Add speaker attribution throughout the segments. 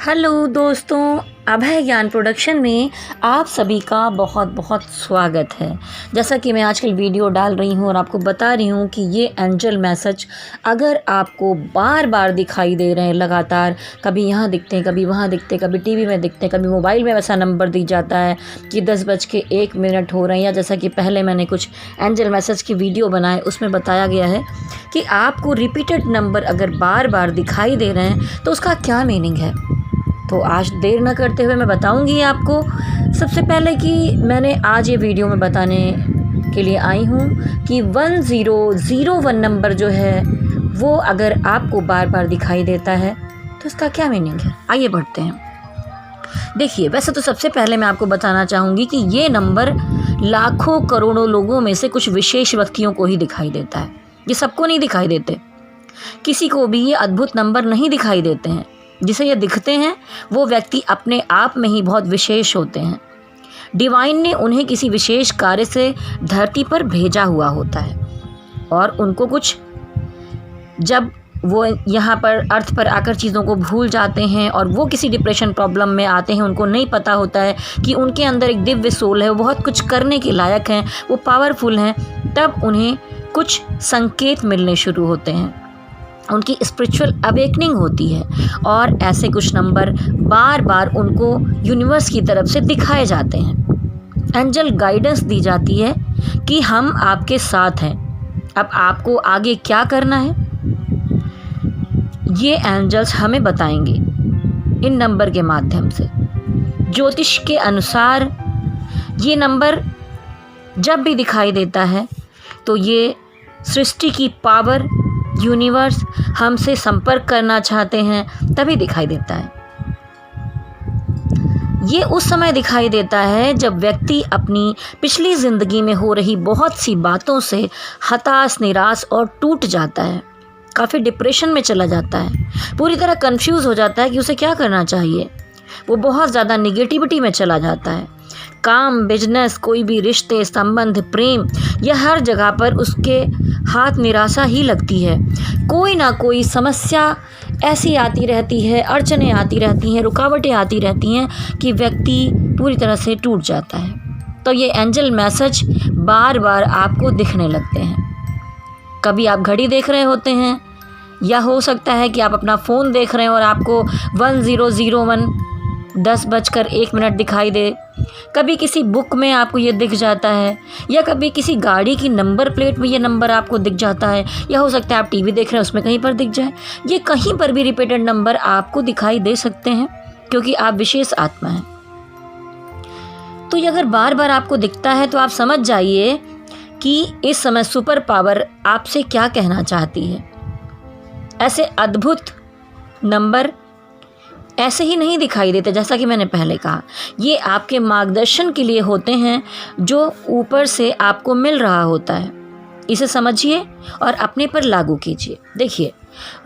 Speaker 1: Hello दोस्तों, अभय ज्ञान production में आप सभी का बहुत बहुत स्वागत है। जैसा कि मैं आजकल वीडियो डाल रही हूँ और आपको बता रही हूँ कि ये एंजल मैसेज अगर आपको बार बार दिखाई दे रहे हैं लगातार, कभी यहाँ दिखते हैं, कभी वहाँ दिखते हैं, कभी टीवी में दिखते हैं, कभी मोबाइल में वैसा नंबर दी जाता है कि 10:01 हो रहे हैं, या जैसा कि पहले मैंने कुछ एंजल मैसेज की वीडियो बनाए उसमें बताया गया है कि आपको रिपीटेड नंबर अगर बार बार दिखाई दे रहे हैं तो उसका क्या मीनिंग है। तो आज देर न करते हुए मैं बताऊंगी आपको। सबसे पहले कि मैंने आज ये वीडियो में बताने के लिए आई हूँ कि 1001 नंबर जो है वो अगर आपको बार बार दिखाई देता है तो इसका क्या मीनिंग है। आइए बढ़ते हैं। देखिए, वैसे तो सबसे पहले मैं आपको बताना चाहूँगी कि ये नंबर लाखों करोड़ों लोगों में से कुछ विशेष व्यक्तियों को ही दिखाई देता है। ये सबको नहीं दिखाई देते। किसी को भी ये अद्भुत नंबर नहीं दिखाई देते हैं। जिसे ये दिखते हैं वो व्यक्ति अपने आप में ही बहुत विशेष होते हैं। डिवाइन ने उन्हें किसी विशेष कार्य से धरती पर भेजा हुआ होता है और उनको कुछ, जब वो यहाँ पर अर्थ पर आकर चीज़ों को भूल जाते हैं और वो किसी डिप्रेशन प्रॉब्लम में आते हैं, उनको नहीं पता होता है कि उनके अंदर एक दिव्य सोल है, वो बहुत कुछ करने के लायक हैं, वो पावरफुल हैं, तब उन्हें कुछ संकेत मिलने शुरू होते हैं। उनकी स्पिरिचुअल अवेकनिंग होती है और ऐसे कुछ नंबर बार बार उनको यूनिवर्स की तरफ से दिखाए जाते हैं। एंजल गाइडेंस दी जाती है कि हम आपके साथ हैं, अब आपको आगे क्या करना है ये एंजल्स हमें बताएंगे इन नंबर के माध्यम से। ज्योतिष के अनुसार ये नंबर जब भी दिखाई देता है तो ये सृष्टि की पावर, यूनिवर्स हमसे संपर्क करना चाहते हैं तभी दिखाई देता है। ये उस समय दिखाई देता है जब व्यक्ति अपनी पिछली ज़िंदगी में हो रही बहुत सी बातों से हताश, निराश और टूट जाता है, काफ़ी डिप्रेशन में चला जाता है, पूरी तरह कंफ्यूज हो जाता है कि उसे क्या करना चाहिए। वो बहुत ज़्यादा निगेटिविटी में चला जाता है। काम, बिजनेस, कोई भी रिश्ते, संबंध, प्रेम, यह हर जगह पर उसके हाथ निराशा ही लगती है। कोई ना कोई समस्या ऐसी आती रहती है, अड़चनें आती रहती हैं, रुकावटें आती रहती हैं कि व्यक्ति पूरी तरह से टूट जाता है। तो ये एंजल मैसेज बार बार आपको दिखने लगते हैं। कभी आप घड़ी देख रहे होते हैं, या हो सकता है कि आप अपना फ़ोन देख रहे हैं और आपको 1001 10:01 दिखाई दे। कभी किसी बुक में आपको ये दिख जाता है, या कभी किसी गाड़ी की नंबर प्लेट में ये नंबर आपको दिख जाता है, या हो सकता है आप टीवी देख रहे हैं उसमें कहीं पर दिख जाए। ये कहीं पर भी रिपीटेड नंबर आपको दिखाई दे सकते हैं क्योंकि आप विशेष आत्मा हैं। तो ये अगर बार बार आपको दिखता है तो आप समझ जाइए कि इस समय सुपर पावर आपसे क्या कहना चाहती है। ऐसे अद्भुत नंबर ऐसे ही नहीं दिखाई देते। जैसा कि मैंने पहले कहा, ये आपके मार्गदर्शन के लिए होते हैं जो ऊपर से आपको मिल रहा होता है। इसे समझिए और अपने पर लागू कीजिए। देखिए,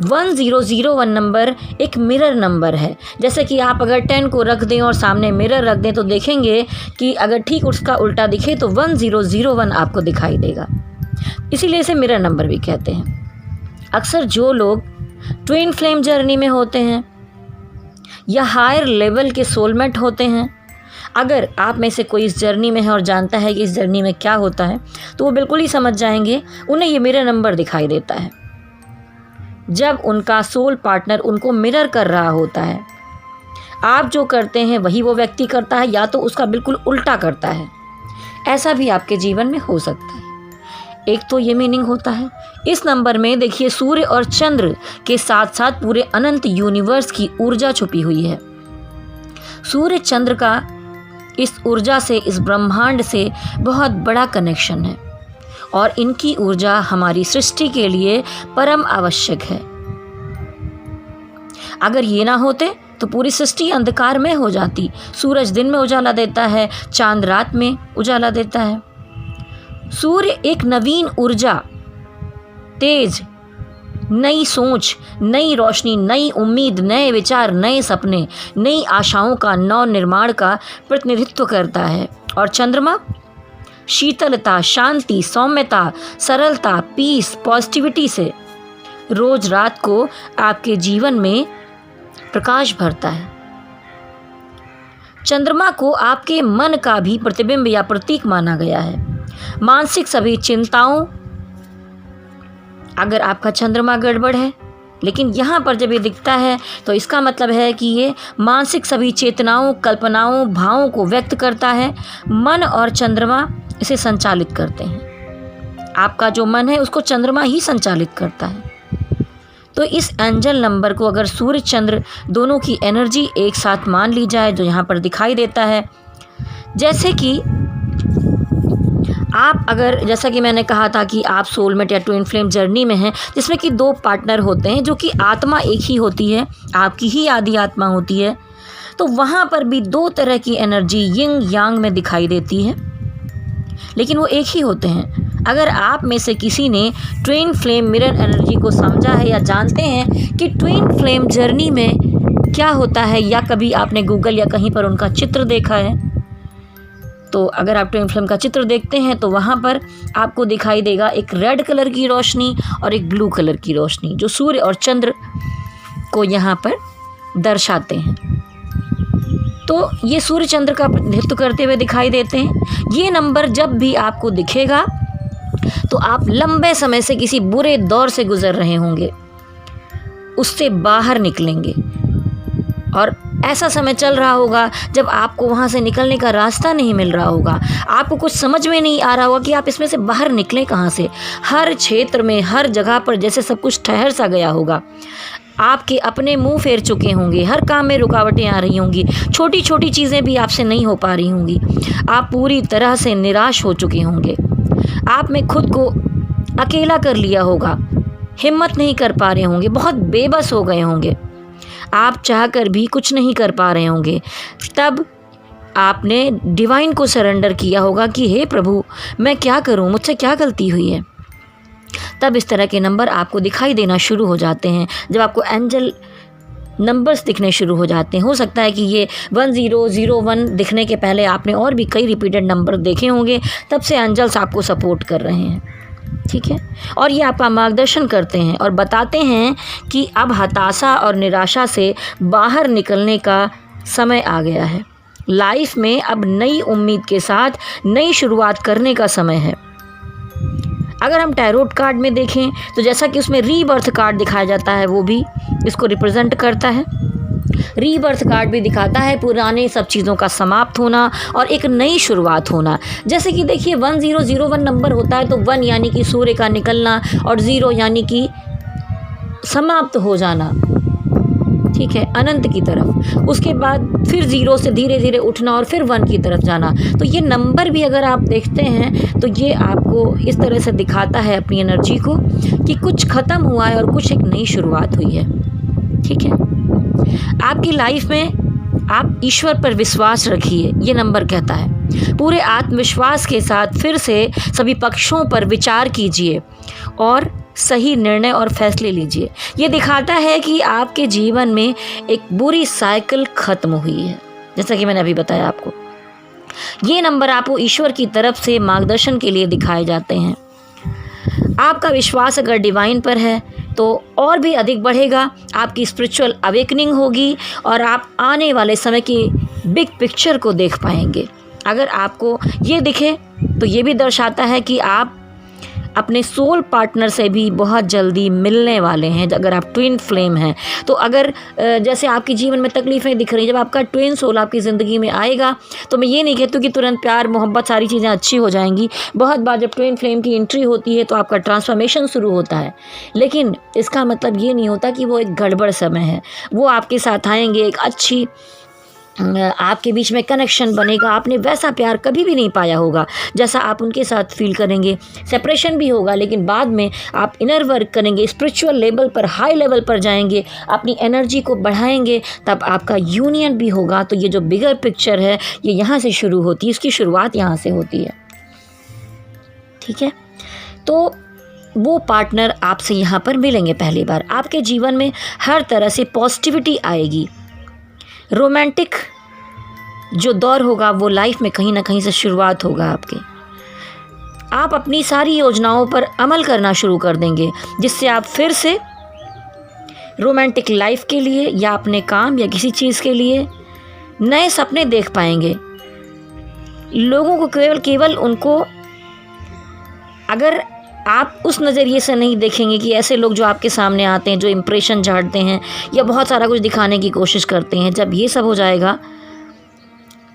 Speaker 1: 1001 नंबर एक मिरर नंबर है। जैसे कि आप अगर 10 को रख दें और सामने मिरर रख दें तो देखेंगे कि अगर ठीक उसका उल्टा दिखे तो 1001 आपको दिखाई देगा। इसीलिए इसे मिरर नंबर भी कहते हैं। अक्सर जो लोग ट्विन फ्लेम जर्नी में होते हैं या हायर लेवल के सोलमेट होते हैं, अगर आप में से कोई इस जर्नी में है और जानता है कि इस जर्नी में क्या होता है, तो वो बिल्कुल ही समझ जाएंगे। उन्हें ये मिरर नंबर दिखाई देता है जब उनका सोल पार्टनर उनको मिरर कर रहा होता है। आप जो करते हैं वही वो व्यक्ति करता है, या तो उसका बिल्कुल उल्टा करता है। ऐसा भी आपके जीवन में हो सकता है। एक तो ये मीनिंग होता है। इस नंबर में देखिए, सूर्य और चंद्र के साथ साथ पूरे अनंत यूनिवर्स की ऊर्जा छुपी हुई है। सूर्य चंद्र का इस ऊर्जा से, इस ब्रह्मांड से बहुत बड़ा कनेक्शन है और इनकी ऊर्जा हमारी सृष्टि के लिए परम आवश्यक है। अगर ये ना होते तो पूरी सृष्टि अंधकार में हो जाती। सूरज दिन में उजाला देता है, चांद रात में उजाला देता है। सूर्य एक नवीन ऊर्जा, तेज, नई सोच, नई रोशनी, नई उम्मीद, नए विचार, नए सपने, नई आशाओं का, नव निर्माण का प्रतिनिधित्व करता है। और चंद्रमा शीतलता, शांति, सौम्यता, सरलता, पीस, पॉजिटिविटी से रोज रात को आपके जीवन में प्रकाश भरता है। चंद्रमा को आपके मन का भी प्रतिबिंब या प्रतीक माना गया है। मानसिक सभी चिंताओं, अगर आपका चंद्रमा गड़बड़ है, लेकिन यहाँ पर जब ये दिखता है तो इसका मतलब है कि ये मानसिक सभी चेतनाओं, कल्पनाओं, भावों को व्यक्त करता है। मन और चंद्रमा इसे संचालित करते हैं। आपका जो मन है उसको चंद्रमा ही संचालित करता है। तो इस एंजल नंबर को अगर सूर्य चंद्र दोनों की एनर्जी एक साथ मान ली जाए, जो यहाँ पर दिखाई देता है, जैसे कि आप अगर, जैसा कि मैंने कहा था कि आप सोलमेट या ट्विन फ्लेम जर्नी में हैं, जिसमें कि 2 पार्टनर होते हैं, जो कि आत्मा एक ही होती है, आपकी ही आदि आत्मा होती है, तो वहाँ पर भी 2 तरह की एनर्जी यिंग यांग में दिखाई देती है, लेकिन वो एक ही होते हैं। अगर आप में से किसी ने ट्विन फ्लेम मिरर एनर्जी को समझा है या जानते हैं कि ट्विन फ्लेम जर्नी में क्या होता है, या कभी आपने गूगल या कहीं पर उनका चित्र देखा है, तो अगर आप ट्विन फ्लेम का चित्र देखते हैं तो वहाँ पर आपको दिखाई देगा एक रेड कलर की रोशनी और एक ब्लू कलर की रोशनी, जो सूर्य और चंद्र को यहाँ पर दर्शाते हैं। तो ये सूर्य चंद्र का प्रतिनिधित्व करते हुए दिखाई देते हैं। ये नंबर जब भी आपको दिखेगा तो आप लंबे समय से किसी बुरे दौर से गुजर रहे होंगे, उससे बाहर निकलेंगे, और ऐसा समय चल रहा होगा जब आपको वहाँ से निकलने का रास्ता नहीं मिल रहा होगा, आपको कुछ समझ में नहीं आ रहा होगा कि आप इसमें से बाहर निकलें कहाँ से। हर क्षेत्र में, हर जगह पर जैसे सब कुछ ठहर सा गया होगा, आपके अपने मुंह फेर चुके होंगे, हर काम में रुकावटें आ रही होंगी, छोटी छोटी चीज़ें भी आपसे नहीं हो पा रही होंगी, आप पूरी तरह से निराश हो चुके होंगे, आप में खुद को अकेला कर लिया होगा, हिम्मत नहीं कर पा रहे होंगे, बहुत बेबस हो गए होंगे, आप चाहकर भी कुछ नहीं कर पा रहे होंगे। तब आपने डिवाइन को सरेंडर किया होगा कि हे प्रभु, मैं क्या करूं, मुझसे क्या गलती हुई है। तब इस तरह के नंबर आपको दिखाई देना शुरू हो जाते हैं। जब आपको एंजल नंबर्स दिखने शुरू हो जाते हैं, हो सकता है कि ये 1001 दिखने के पहले आपने और भी कई रिपीटेड नंबर देखे होंगे, तब से एंजल्स आपको सपोर्ट कर रहे हैं, ठीक है। और ये आपका मार्गदर्शन करते हैं और बताते हैं कि अब हताशा और निराशा से बाहर निकलने का समय आ गया है। लाइफ में अब नई उम्मीद के साथ नई शुरुआत करने का समय है। अगर हम टैरोट कार्ड में देखें तो जैसा कि उसमें रीबर्थ कार्ड दिखाया जाता है, वो भी इसको रिप्रेजेंट करता है। रीबर्थ कार्ड भी दिखाता है पुराने सब चीज़ों का समाप्त होना और एक नई शुरुआत होना। जैसे कि देखिए 1001 नंबर होता है तो 1 यानी कि सूर्य का निकलना और 0 यानी कि समाप्त हो जाना, ठीक है, अनंत की तरफ। उसके बाद फिर 0 से धीरे धीरे उठना और फिर 1 की तरफ जाना। तो ये नंबर भी अगर आप देखते हैं तो ये आपको इस तरह से दिखाता है अपनी एनर्जी को कि कुछ ख़त्म हुआ है और कुछ एक नई शुरुआत हुई है, ठीक है। आपकी लाइफ में आप ईश्वर पर विश्वास रखिए, ये नंबर कहता है। पूरे आत्मविश्वास के साथ फिर से सभी पक्षों पर विचार कीजिए और सही निर्णय और फैसले लीजिए। ये दिखाता है कि आपके जीवन में एक बुरी साइकिल खत्म हुई है, जैसा कि मैंने अभी बताया आपको। ये नंबर आपको ईश्वर की तरफ से मार्गदर्शन के लिए दिखाए जाते हैं। आपका विश्वास अगर डिवाइन पर है तो और भी अधिक बढ़ेगा, आपकी स्पिरिचुअल अवेकनिंग होगी और आप आने वाले समय की बिग पिक्चर को देख पाएंगे। अगर आपको ये दिखे तो ये भी दर्शाता है कि आप अपने सोल पार्टनर से भी बहुत जल्दी मिलने वाले हैं। अगर आप ट्विन फ्लेम हैं तो अगर जैसे आपके जीवन में तकलीफ़ें दिख रही हैं, जब आपका ट्विन सोल आपकी ज़िंदगी में आएगा तो मैं ये नहीं कहती कि तुरंत प्यार मोहब्बत सारी चीज़ें अच्छी हो जाएंगी। बहुत बार जब ट्विन फ्लेम की एंट्री होती है तो आपका ट्रांसफॉर्मेशन शुरू होता है, लेकिन इसका मतलब ये नहीं होता कि वो एक गड़बड़ समय है। वो आपके साथ आएंगे, एक अच्छी आपके बीच में कनेक्शन बनेगा। आपने वैसा प्यार कभी भी नहीं पाया होगा जैसा आप उनके साथ फील करेंगे। सेपरेशन भी होगा, लेकिन बाद में आप इनर वर्क करेंगे, स्पिरिचुअल लेवल पर, हाई लेवल पर जाएंगे, अपनी एनर्जी को बढ़ाएंगे, तब आपका यूनियन भी होगा। तो ये जो बिगर पिक्चर है ये यहाँ से शुरू होती है, इसकी शुरुआत यहाँ से होती है, ठीक है। तो वो पार्टनर आपसे यहाँ पर मिलेंगे पहली बार। आपके जीवन में हर तरह से पॉजिटिविटी आएगी। रोमांटिक जो दौर होगा वो लाइफ में कहीं ना कहीं से शुरुआत होगा आपके। आप अपनी सारी योजनाओं पर अमल करना शुरू कर देंगे, जिससे आप फिर से रोमांटिक लाइफ के लिए या अपने काम या किसी चीज़ के लिए नए सपने देख पाएंगे। लोगों को केवल उनको, अगर आप उस नज़रिए से नहीं देखेंगे कि ऐसे लोग जो आपके सामने आते हैं, जो इम्प्रेशन झाड़ते हैं या बहुत सारा कुछ दिखाने की कोशिश करते हैं, जब ये सब हो जाएगा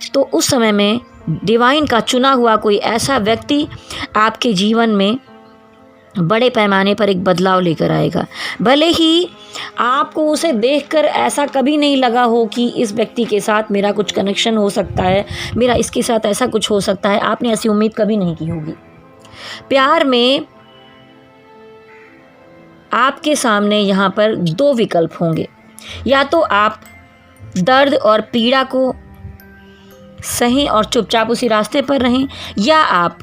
Speaker 1: तो उस समय में डिवाइन का चुना हुआ कोई ऐसा व्यक्ति आपके जीवन में बड़े पैमाने पर एक बदलाव लेकर आएगा। भले ही आपको उसे देखकर ऐसा कभी नहीं लगा हो कि इस व्यक्ति के साथ मेरा कुछ कनेक्शन हो सकता है, मेरा इसके साथ ऐसा कुछ हो सकता है, आपने ऐसी उम्मीद कभी नहीं की होगी। प्यार में आपके सामने यहाँ पर दो विकल्प होंगे, या तो आप दर्द और पीड़ा को सहें और चुपचाप उसी रास्ते पर रहें, या आप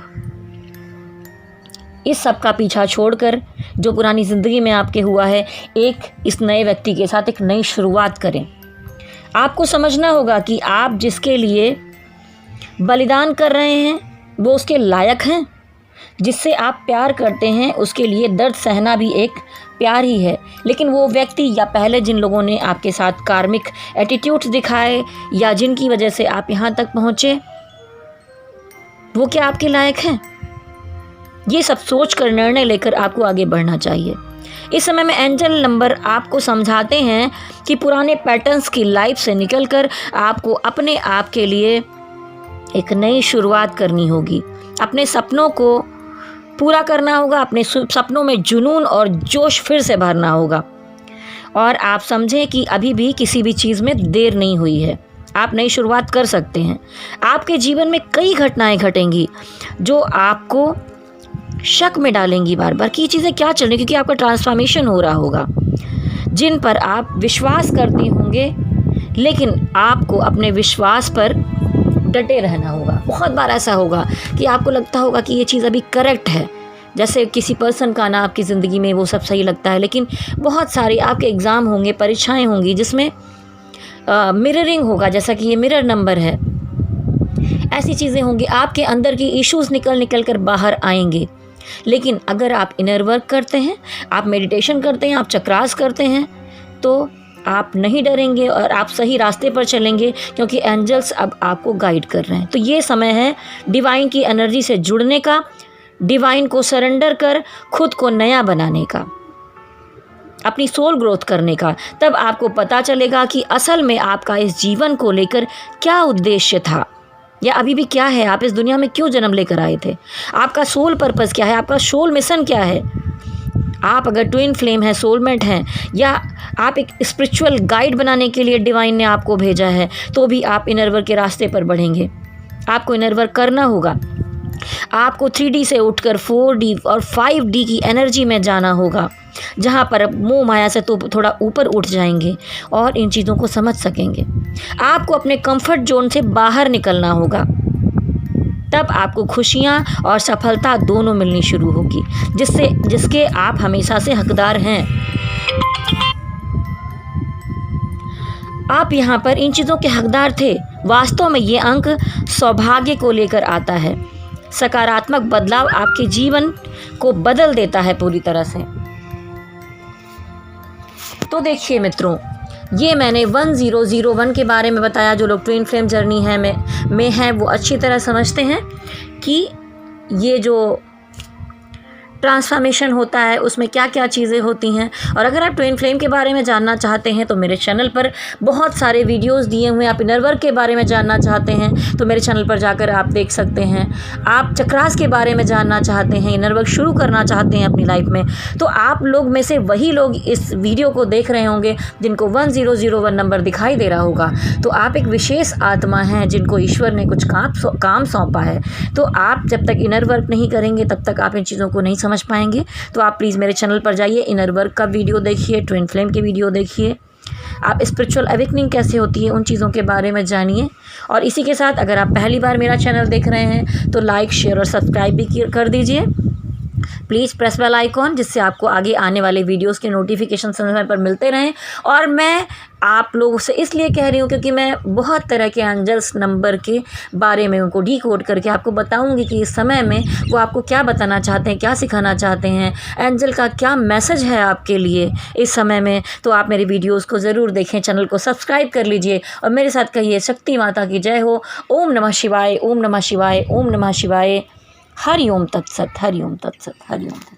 Speaker 1: इस सब का पीछा छोड़कर जो पुरानी ज़िंदगी में आपके हुआ है, एक इस नए व्यक्ति के साथ एक नई शुरुआत करें। आपको समझना होगा कि आप जिसके लिए बलिदान कर रहे हैं वो उसके लायक हैं। जिससे आप प्यार करते हैं उसके लिए दर्द सहना भी एक प्यार ही है। लेकिन वो व्यक्ति या पहले जिन लोगों ने आपके साथ कार्मिक एटीट्यूड्स दिखाए या जिनकी वजह से आप यहाँ तक पहुँचे, वो क्या आपके लायक हैं? ये सब सोच कर निर्णय लेकर आपको आगे बढ़ना चाहिए। इस समय में एंजल नंबर आपको समझाते हैं कि पुराने पैटर्न्स की लाइफ से निकलकर आपको अपने आप के लिए एक नई शुरुआत करनी होगी। अपने सपनों को पूरा करना होगा, अपने सपनों में जुनून और जोश फिर से भरना होगा। और आप समझें कि अभी भी किसी भी चीज़ में देर नहीं हुई है, आप नई शुरुआत कर सकते हैं। आपके जीवन में कई घटनाएं घटेंगी जो आपको शक में डालेंगी बार बार कि ये चीज़ें क्या चल रही, क्योंकि आपका ट्रांसफॉर्मेशन हो रहा होगा, जिन पर आप विश्वास करते होंगे। लेकिन आपको अपने विश्वास पर डटे रहना होगा। बहुत बार ऐसा होगा कि आपको लगता होगा कि ये चीज़ अभी करेक्ट है, जैसे किसी पर्सन का ना आपकी ज़िंदगी में वो सब सही लगता है, लेकिन बहुत सारे आपके एग्ज़ाम होंगे, परीक्षाएं होंगी जिसमें मिररिंग होगा, जैसा कि ये मिरर नंबर है। ऐसी चीज़ें होंगी, आपके अंदर की इश्यूज़ निकल कर बाहर आएंगे। लेकिन अगर आप इनर वर्क करते हैं, आप मेडिटेशन करते हैं, आप चक्रास करते हैं, तो आप नहीं डरेंगे और आप सही रास्ते पर चलेंगे, क्योंकि एंजल्स अब आपको गाइड कर रहे हैं। तो ये समय है डिवाइन की एनर्जी से जुड़ने का, डिवाइन को सरेंडर कर खुद को नया बनाने का, अपनी सोल ग्रोथ करने का। तब आपको पता चलेगा कि असल में आपका इस जीवन को लेकर क्या उद्देश्य था, या अभी भी क्या है, आप इस दुनिया में क्यों जन्म लेकर आए थे, आपका सोल पर्पस क्या है, आपका सोल मिशन क्या है। आप अगर ट्विन फ्लेम है, सोलमेट हैं, या आप एक स्पिरिचुअल गाइड बनाने के लिए डिवाइन ने आपको भेजा है, तो भी आप इनर वर्क के रास्ते पर बढ़ेंगे। आपको इनर वर्क करना होगा। आपको 3D से उठकर 4D और 5D की एनर्जी में जाना होगा, जहाँ पर मोह माया से तो थोड़ा ऊपर उठ जाएंगे और इन चीज़ों को समझ सकेंगे। आपको अपने कंफर्ट जोन से बाहर निकलना होगा, तब आपको खुशियाँ और सफलता दोनों मिलनी शुरू होगी, जिसके आप हमेशा से हकदार हैं। आप यहाँ पर इन चीज़ों के हकदार थे। वास्तव में ये अंक सौभाग्य को लेकर आता है। सकारात्मक बदलाव आपके जीवन को बदल देता है पूरी तरह से। तो देखिए मित्रों, ये मैंने 1001 के बारे में बताया। जो लोग ट्विन फ्लेम जर्नी है में हैं वो अच्छी तरह समझते हैं कि ये जो ट्रांसफॉर्मेशन होता है उसमें क्या क्या चीज़ें होती हैं। और अगर आप ट्विन फ्लेम के बारे में जानना चाहते हैं तो मेरे चैनल पर बहुत सारे वीडियोस दिए हुए हैं। आप इनर वर्क के बारे में जानना चाहते हैं तो मेरे चैनल पर जाकर आप देख सकते हैं। आप चक्रास के बारे में जानना चाहते हैं, इनर वर्क शुरू करना चाहते हैं अपनी लाइफ में, तो आप लोग में से वही लोग इस वीडियो को देख रहे होंगे जिनको 1001 नंबर दिखाई दे रहा होगा। तो आप एक विशेष आत्मा हैं जिनको ईश्वर ने कुछ काम सौंपा है। तो आप जब तक इनर वर्क नहीं करेंगे तब तक आप इन चीज़ों को नहीं समझ पाएंगे। तो आप प्लीज़ मेरे चैनल पर जाइए, इनर वर्क का वीडियो देखिए, ट्विन फ्लेम की वीडियो देखिए, आप स्पिरिचुअल अवेकनिंग कैसे होती है उन चीज़ों के बारे में जानिए। और इसी के साथ अगर आप पहली बार मेरा चैनल देख रहे हैं तो लाइक, शेयर और सब्सक्राइब भी कर दीजिए। प्लीज़ प्रेस बेल आइकॉन, जिससे आपको आगे आने वाले वीडियोस के नोटिफिकेशन समय पर मिलते रहें। और मैं आप लोगों से इसलिए कह रही हूँ क्योंकि मैं बहुत तरह के एंजल्स नंबर के बारे में उनको डिकोड करके आपको बताऊँगी कि इस समय में वो आपको क्या बताना चाहते हैं, क्या सिखाना चाहते हैं, एंजल का क्या मैसेज है आपके लिए इस समय में। तो आप मेरे वीडियोस को ज़रूर देखें, चैनल को सब्सक्राइब कर लीजिए और मेरे साथ कहिए शक्ति माता की जय हो। ओम नमः शिवाय, ओम नमः शिवाय, ओम नमः शिवाय। हरि ओम तत्सत, हरि ओम तत्सत, हरि ओम तत्सत।